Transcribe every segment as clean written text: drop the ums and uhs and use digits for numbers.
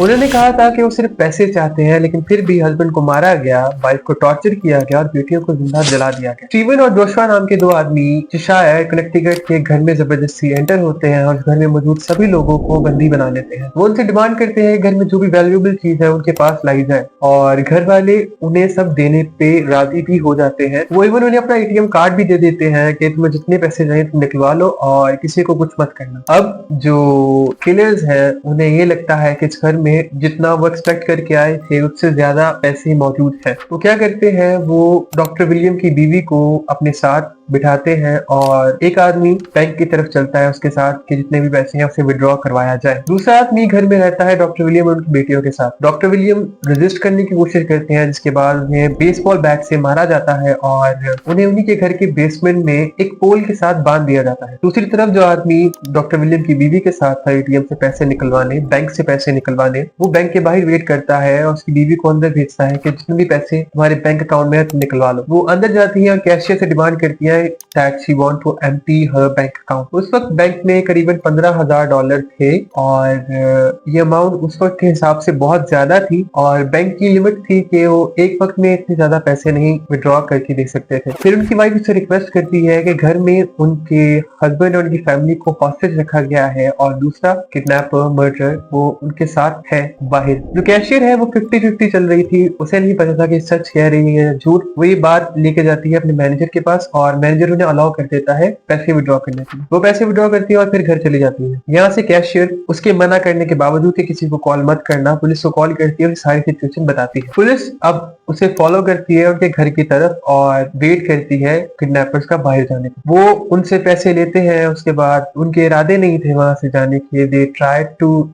उन्होंने कहा था कि वो सिर्फ पैसे चाहते हैं, लेकिन फिर भी हस्बैंड को मारा गया, वाइफ को टॉर्चर किया गया और बेटियों को जिंदा जला दिया गया। स्टीवन और जोशुआ नाम के दो आदमी चिशायर कनेक्टिकट के घर में जबरदस्ती एंटर होते हैं और घर में मौजूद सभी लोगों को बंदी बना लेते हैं। वो उनसे डिमांड करते हैं घर में जो भी वैल्यूएबल चीज है उनके पास लाई जाए, और घर वाले उन्हें सब देने पे राजी भी हो जाते हैं। वो इवन उन्हें अपना एटीएम कार्ड भी दे देते हैं कि तुम्हें जितने पैसे चाहिए तुम निकलवा लो और किसी को कुछ मत करना। अब जो किलर्स हैं उन्हें ये लगता है कि इस घर में जितना वो एक्सपेक्ट करके आए थे उससे ज्यादा पैसे मौजूद हैं। तो क्या करते हैं, वो डॉक्टर विलियम की बीवी को अपने साथ बिठाते हैं और एक आदमी बैंक की तरफ चलता है उसके साथ कि जितने भी पैसे हैं उसे विड्रॉ करवाया जाए। दूसरा आदमी घर में रहता है डॉक्टर विलियम और उनकी बेटियों के साथ। डॉक्टर विलियम रेजिस्ट करने की कोशिश करते हैं, जिसके बाद उन्हें बेसबॉल बैट से मारा जाता है और उन्हें उन्हीं के घर के बेसमेंट में एक पोल के साथ बांध दिया जाता है। दूसरी तरफ जो आदमी डॉक्टर विलियम की बीवी के साथ था एटीएम से पैसे निकलवाने, बैंक से पैसे निकलवाने, वो बैंक के बाहर वेट करता है और उसकी बीवी को अंदर भेजता है कि जितने भी पैसे तुम्हारे बैंक अकाउंट में है तुम निकलवा लो। वो अंदर जाती है और कैशियर से डिमांड करती है that she want to empty her bank account। उस वक्त बैंक में करीबन $15,000 थे और ये अमाउंट उस वक्त के हिसाब से बहुत ज्यादा थी और बैंक की लिमिट थी कि वो एक वक्त में इतने ज्यादा पैसे नहीं विड्रॉ करके दे सकते थे। फिर उनकी वाइफ उससे रिक्वेस्ट करती है कि घर में उनके हस्बैंड और उनकी फैमिली को हॉस्टेज रखा गया है और दूसरा किडनैपर मर्डर वो उनके साथ है बाहर। जो कैशियर है वो 50-50 चल रही थी, उसे नहीं पता था कि सच कह रही है झूठ। वो ये बात लेके जाती है अपने मैनेजर के पास और मैनेजर उन्हें अलाउ कर देता है पैसे विड्रॉ करने के लिए। वो पैसे विड्रॉ करती है और फिर घर चली जाती है। यहाँ से कैशियर उसके मना करने के बावजूद कि किसी को कॉल मत करना, पुलिस को कॉल करती है और सारी सिचुएशन बताती है। पुलिस अब उसे फॉलो करती है उनके घर की तरफ और वेट करती है किडनैपर्स का बाहर जाने का। वो उनसे पैसे लेते हैं, उसके बाद उनके इरादे नहीं थे वहां से जाने के। They tried to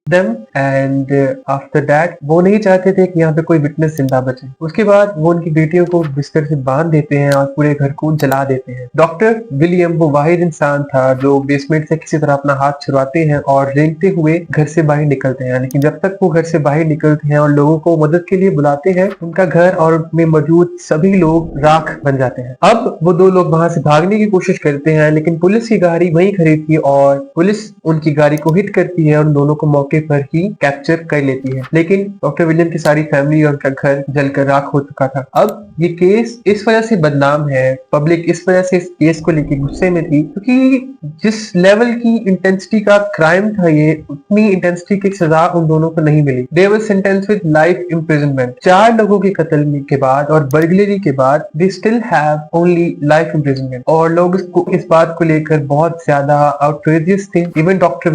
them and after that वो नहीं चाहते थे कि यहाँ पे कोई विटनेस जिंदा बचे। उसके बाद वो उनकी बेटियों को बिस्तर से बांध देते हैं और पूरे घर को जला देते हैं। डॉक्टर विलियम वो वाहिद इंसान था जो बेसमेंट से किसी तरह अपना हाथ छुड़वाते हैं और रेंगते हुए घर से बाहर निकलते हैं, लेकिन जब तक वो घर से बाहर निकलते हैं और लोगों को मदद के लिए बुलाते हैं उनका घर और उनमें मौजूद सभी लोग राख बन जाते हैं। अब वो दो लोग वहां से भागने की कोशिश करते हैं, लेकिन पुलिस की गाड़ी वहीं खड़ी थी और पुलिस उनकी गाड़ी को हिट करती है और उन दोनों को मौके पर ही कैप्चर कर लेती है। लेकिन डॉक्टर विलियम की सारी फैमिली और उनका घर जलकर राख हो चुका था। अब ये केस इस वजह से बदनाम है, पब्लिक इस वजह से इस केस को लेकर गुस्से में थी क्योंकि जिस लेवल की इंटेंसिटी का क्राइम था ये, उतनी इंटेंसिटी की सजा उन दोनों को नहीं मिली। दे वर सेंटेंस्ड विद लाइफ इम्प्रिजनमेंट। 4 लोगों के कत्ल के बाद और बर्गलरी के बाद they still have only life imprisonment और लोग इस बात को लेकर बहुत ज्यादा आउटरेजियस थे। Even doctor